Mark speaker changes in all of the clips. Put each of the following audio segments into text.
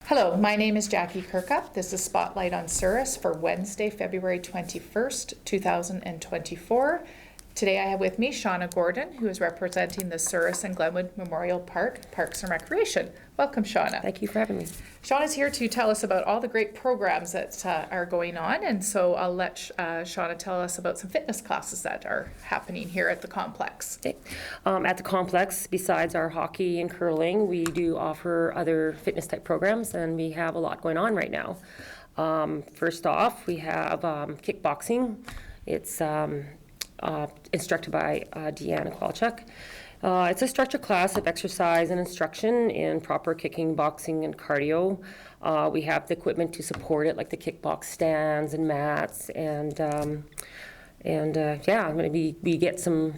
Speaker 1: Hello, my name is Jackie Kirkup. This is Spotlight on Souris for Wednesday, February 21st, 2024. Today I have with me Shauna Gordon, who is representing the Souris and Glenwood Memorial Park, Parks and Recreation. Welcome, Shauna.
Speaker 2: Thank you for having me.
Speaker 1: Shauna's here to tell us about all the great programs that are going on, and so I'll let Shauna tell us about some fitness classes that are happening here at the complex.
Speaker 2: Okay. At the complex, besides our hockey and curling, we do offer other fitness type programs, and we have a lot going on right now. First off, we have kickboxing. It's instructed by Deanna Kowalchuk. It's a structured class of exercise and instruction in proper kicking, boxing, and cardio. We have the equipment to support it, like the kickbox stands and mats, and yeah, we get some.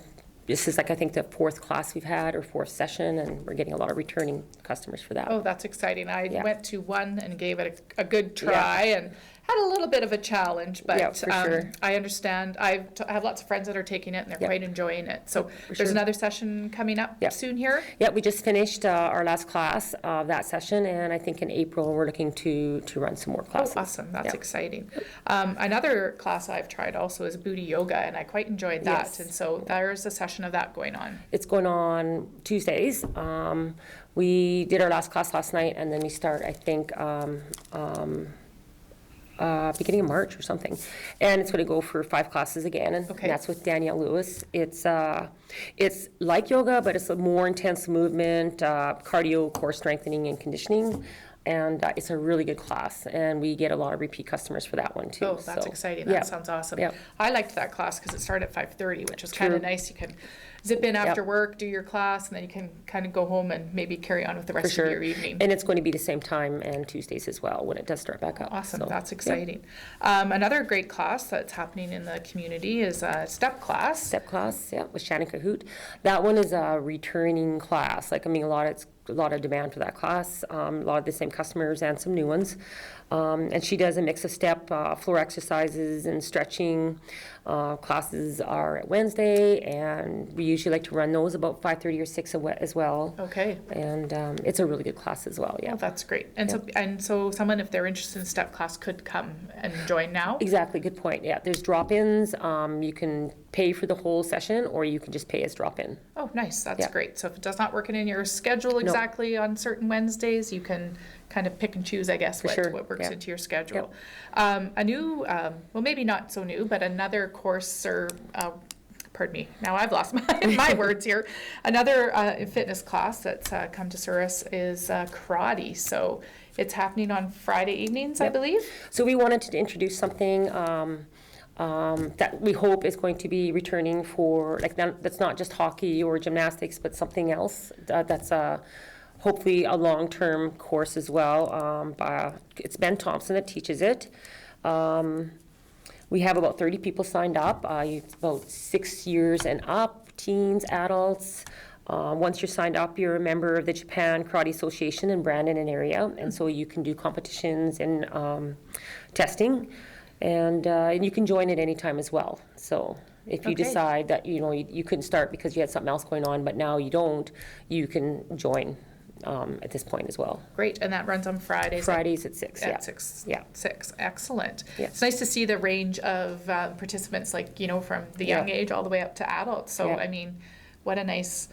Speaker 2: This is like, I think, the fourth class we've had, or fourth session, and we're getting a lot of returning customers for that.
Speaker 1: Oh, that's exciting. I went to one and gave it a good try and had a little bit of a challenge, but sure. I understand. I have lots of friends that are taking it and they're quite enjoying it. So there's another session coming up soon here?
Speaker 2: Yeah, we just finished our last class of that session, and I think in April we're looking to run some more classes.
Speaker 1: Oh, awesome. That's exciting. Another class I've tried also is booty yoga, and I quite enjoyed that. Yes. And so there's a session of that going on.
Speaker 2: It's going on Tuesdays. We did our last class last night, and then we start, I think, beginning of March or something, and it's going to go for 5 classes again, and that's with Danielle Lewis. It's like yoga, but it's a more intense movement, cardio, core strengthening, and conditioning. And it's a really good class, and we get a lot of repeat customers for that one too.
Speaker 1: Oh, that's exciting. That sounds awesome. I liked that class because it started at 5:30, which was kind of nice. You can zip in after work, do your class, and then you can kind of go home and maybe carry on with the rest of your evening.
Speaker 2: And it's going to be the same time and Tuesdays as well when it does start back up.
Speaker 1: Awesome. So, that's exciting. Another great class that's happening in the community is a step class.
Speaker 2: Step class, with Shannon Cahoot. That one is a returning class. Like, I mean, a lot of demand for that class, a lot of the same customers and some new ones. And she does a mix of step, floor exercises and stretching. Classes are at Wednesday, and we usually like to run those about 5:30 or 6 as well.
Speaker 1: Okay.
Speaker 2: And it's a really good class as well.
Speaker 1: Oh, that's great. And so someone, if they're interested in step class, could come and join now?
Speaker 2: Exactly. Good point. Yeah, there's drop-ins. You can pay for the whole session, or you can just pay as drop-in.
Speaker 1: Oh, nice. That's great. So if it does not work in your schedule exactly on certain Wednesdays, you can kind of pick and choose, I guess, what works into your schedule. A new, well, maybe not so new, but another course, or pardon me, now I've lost my words here. Another fitness class that's come to Souris is karate. So it's happening on Friday evenings, I believe.
Speaker 2: So we wanted to introduce something that we hope is going to be returning for, like, that's not just hockey or gymnastics, but something else that's hopefully a long-term course as well. It's Ben Thompson that teaches it. We have about 30 people signed up, about 6 years and up, teens, adults. Once you're signed up, you're a member of the Japan Karate Association in Brandon and area, and so you can do competitions and testing, and you can join at any time as well. So if you decide that you couldn't start because you had something else going on, but now you don't, you can join at this point as well.
Speaker 1: Great. And that runs on Fridays?
Speaker 2: Fridays at 6,
Speaker 1: At 6.
Speaker 2: Yeah.
Speaker 1: 6. Excellent. Yeah. It's nice to see the range of participants, like, from the young age all the way up to adults. So, I mean, what a nice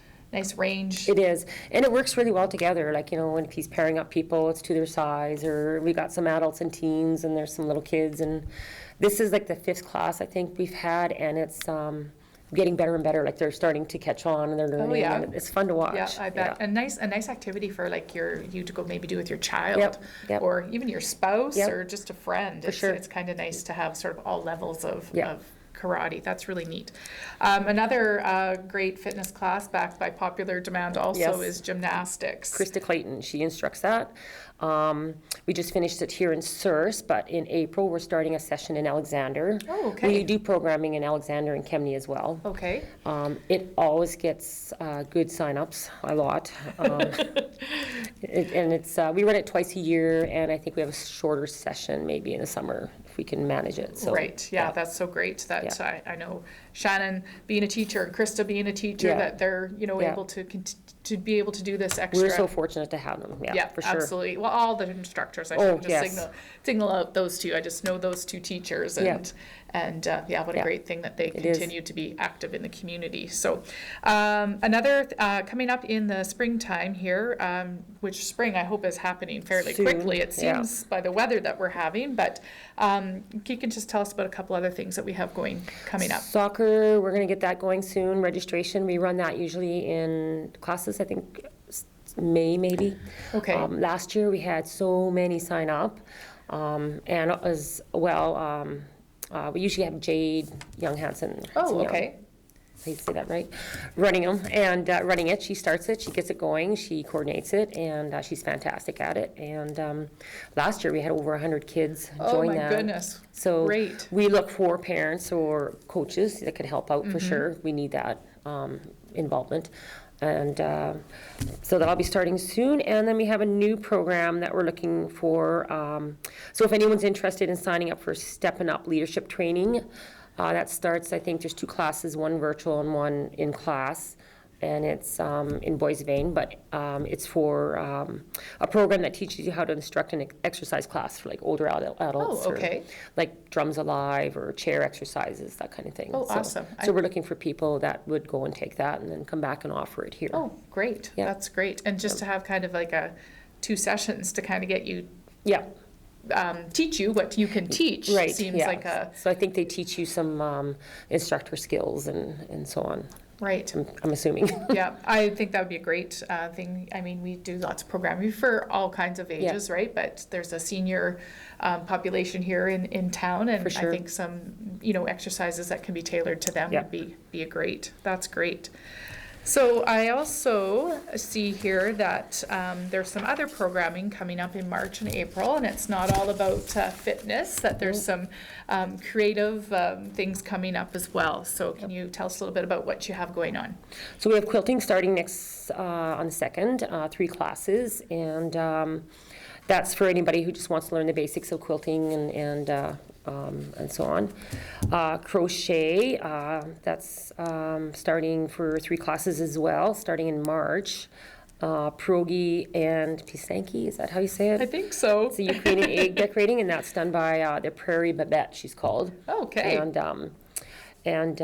Speaker 1: range.
Speaker 2: It is. And it works really well together. Like, when he's pairing up people, it's to their size, or we got some adults and teens, and there's some little kids. And this is like the 5th class I think we've had, and it's getting better and better. Like, they're starting to catch on, and they're learning. And it's fun to watch.
Speaker 1: Yeah, I bet. A nice activity for, like, you to go maybe do with your child, or even your spouse, or just a friend. It's kind of nice to have sort of all levels of karate. That's really neat. Another great fitness class backed by popular demand also is gymnastics.
Speaker 2: Krista Clayton, she instructs that. We just finished it here in Souris, but in April we're starting a session in Alexander.
Speaker 1: Oh, okay.
Speaker 2: We do programming in Alexander and Kemney as well.
Speaker 1: Okay.
Speaker 2: It always gets good sign-ups, a lot. And it's we run it twice a year, and I think we have a shorter session maybe in the summer if we can manage it. So,
Speaker 1: right. Yeah, that's so great that I know Shannon being a teacher and Krista being a teacher, that they're able to to be able to do this extra.
Speaker 2: We're so fortunate to have them. Yeah, for sure.
Speaker 1: Absolutely. Well, all the instructors, I shouldn't just single out those two. I just know those two teachers, and what a great thing that they continue to be active in the community. So another coming up in the springtime here, which spring I hope is happening fairly quickly, it seems, by the weather that we're having, but you can just tell us about a couple other things that we have coming up.
Speaker 2: Soccer, we're going to get that going soon. Registration, we run that usually in classes, I think May maybe.
Speaker 1: Okay.
Speaker 2: Last year we had so many sign up, and as well, we usually have Jade Young Hansen.
Speaker 1: Oh, okay.
Speaker 2: I say that right, running them and running it. She starts it, she gets it going, she coordinates it, and she's fantastic at it. And last year we had over 100 kids join that.
Speaker 1: Oh my goodness!
Speaker 2: So
Speaker 1: great.
Speaker 2: We look for parents or coaches that could help out for sure. We need that involvement. And so that'll be starting soon. And then we have a new program that we're looking for. So if anyone's interested in signing up for Stepping Up Leadership Training, that starts, I think there's 2 classes, one virtual and one in class. And it's in Boys Vein, but it's for a program that teaches you how to instruct an exercise class for like older adults.
Speaker 1: Oh, okay.
Speaker 2: Or like drums alive or chair exercises, that kind of thing.
Speaker 1: Oh, awesome.
Speaker 2: So we're looking for people that would go and take that and then come back and offer it here.
Speaker 1: Oh, great.
Speaker 2: Yeah.
Speaker 1: That's great. And just to have kind of like 2 sessions to kind of get you teach you what you can teach,
Speaker 2: right,
Speaker 1: seems like a...
Speaker 2: So I think they teach you some instructor skills and so on.
Speaker 1: Right.
Speaker 2: I'm assuming.
Speaker 1: Yeah, I think that would be a great thing. I mean, we do lots of programming for all kinds of ages, right? But there's a senior population here in town, and
Speaker 2: sure.
Speaker 1: I think some, exercises that can be tailored to them would be a great. That's great. So I also see here that there's some other programming coming up in March and April, and it's not all about fitness, that there's some creative things coming up as well. So can you tell us a little bit about what you have going on?
Speaker 2: So we have quilting starting next on the 2nd, 3 classes, and that's for anybody who just wants to learn the basics of quilting and so on. Crochet, that's starting for 3 classes as well, starting in March. Pierogi and pisanki, is that how you say it?
Speaker 1: I think so.
Speaker 2: It's a Ukrainian egg decorating, and that's done by the Prairie Babette, she's called.
Speaker 1: Okay.
Speaker 2: And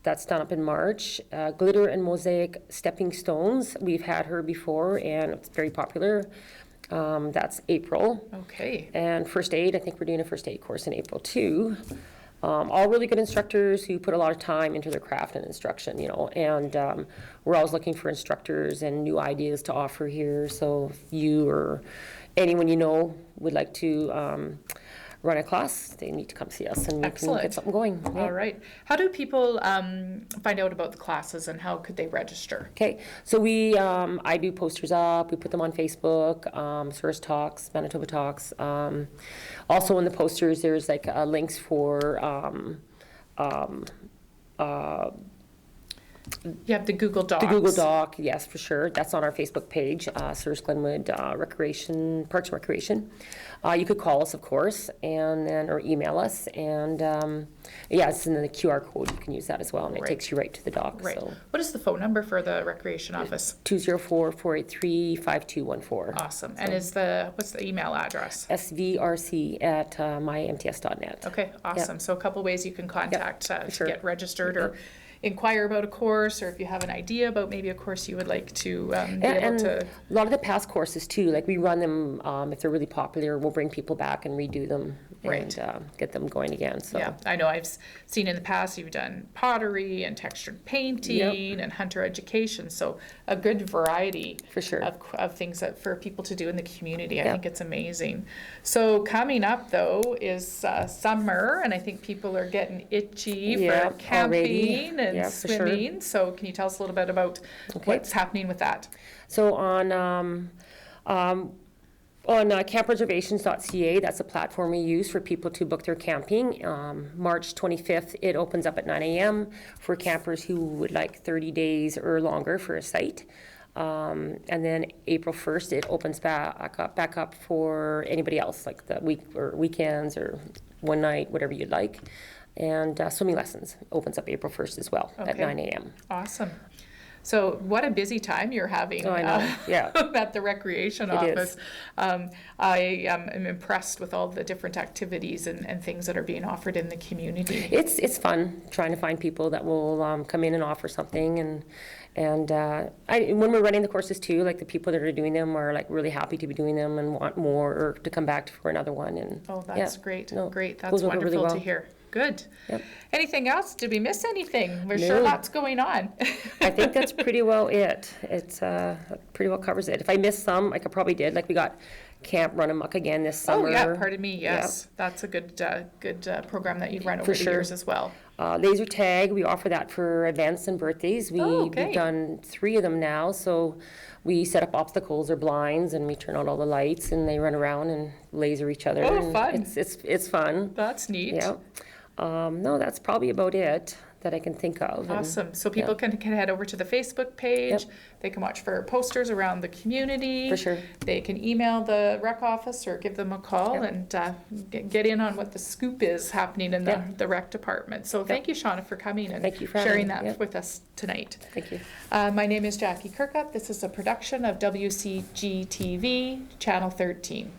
Speaker 2: that's done up in March. Glitter and mosaic stepping stones, we've had her before, and it's very popular. That's April.
Speaker 1: Okay.
Speaker 2: And first aid, I think we're doing a first aid course in April too. All really good instructors who put a lot of time into their craft and instruction, and we're always looking for instructors and new ideas to offer here. So if you or anyone would like to run a class, they need to come see us and we can get something going. Yeah.
Speaker 1: All right. How do people find out about the classes, and how could they register?
Speaker 2: Okay, so I do posters up, we put them on Facebook, Souris Talks, Manitoba Talks. Also in the posters, there's like links for
Speaker 1: You have the Google Docs.
Speaker 2: The Google Doc, yes, for sure. That's on our Facebook page, Souris Glenwood Parks and Recreation. You could call us, of course, or email us, and it's in the QR code. You can use that as well, and it takes you right to the doc.
Speaker 1: Right.
Speaker 2: So.
Speaker 1: What is the phone number for the Recreation Office?
Speaker 2: 204-483-5214.
Speaker 1: Awesome. And what's the email address?
Speaker 2: svrc@mymts.net.
Speaker 1: Okay, awesome. So a couple ways you can contact to
Speaker 2: sure.
Speaker 1: get registered or inquire about a course, or if you have an idea about maybe a course you would like to be able to.
Speaker 2: A lot of the past courses too, like we run them, if they're really popular, we'll bring people back and redo them and get them going again. So.
Speaker 1: Yeah, I know I've seen in the past you've done pottery and textured painting and hunter education, so a good variety
Speaker 2: for sure
Speaker 1: of things for people to do in the community. I think it's amazing. So coming up though is summer, and I think people are getting itchy for camping and swimming. Sure. So can you tell us a little bit about what's happening with that?
Speaker 2: So on campreservations.ca, that's a platform we use for people to book their camping. March 25th, it opens up at 9 a.m. for campers who would like 30 days or longer for a site. And then April 1st, it opens back up for anybody else, like the week or weekends or one night, whatever you'd like. And swimming lessons opens up April 1st as well at 9 a.m.
Speaker 1: Awesome. So what a busy time you're having
Speaker 2: Oh, I know. Yeah.
Speaker 1: at the recreation office. I am impressed with all the different activities and things that are being offered in the community.
Speaker 2: It's fun trying to find people that will come in and offer something, and when we're running the courses too, like the people that are doing them are like really happy to be doing them and want more or to come back for another one. And
Speaker 1: oh, that's great.
Speaker 2: No,
Speaker 1: great. That's
Speaker 2: those work
Speaker 1: wonderful
Speaker 2: really well.
Speaker 1: to hear. Good.
Speaker 2: Yep.
Speaker 1: Anything else? Did we miss anything? There's
Speaker 2: No.
Speaker 1: sure lots going on.
Speaker 2: I think that's pretty well it. It's pretty well covers it. If I missed some, like I probably did. Like we got Camp Run Amok again this summer.
Speaker 1: Oh yeah, pardon me. Yes, that's a good program that you've run over the years as well.
Speaker 2: Laser tag, we offer that for events and birthdays. We've done 3 of them now. So we set up obstacles or blinds, and we turn on all the lights, and they run around and laser each other.
Speaker 1: Oh,
Speaker 2: and
Speaker 1: fun!
Speaker 2: It's fun.
Speaker 1: That's neat.
Speaker 2: Yeah. No, that's probably about it that I can think of.
Speaker 1: Awesome. So people can head over to the Facebook page.
Speaker 2: Yep.
Speaker 1: They can watch for posters around the community.
Speaker 2: For sure.
Speaker 1: They can email the rec office or give them a call and get in on what the scoop is happening in the rec department. So thank you, Shauna, for coming and
Speaker 2: Thank you for
Speaker 1: sharing
Speaker 2: having me.
Speaker 1: that with us tonight.
Speaker 2: Thank you.
Speaker 1: My name is Jackie Kirkup. This is a production of WCG TV, Channel 13.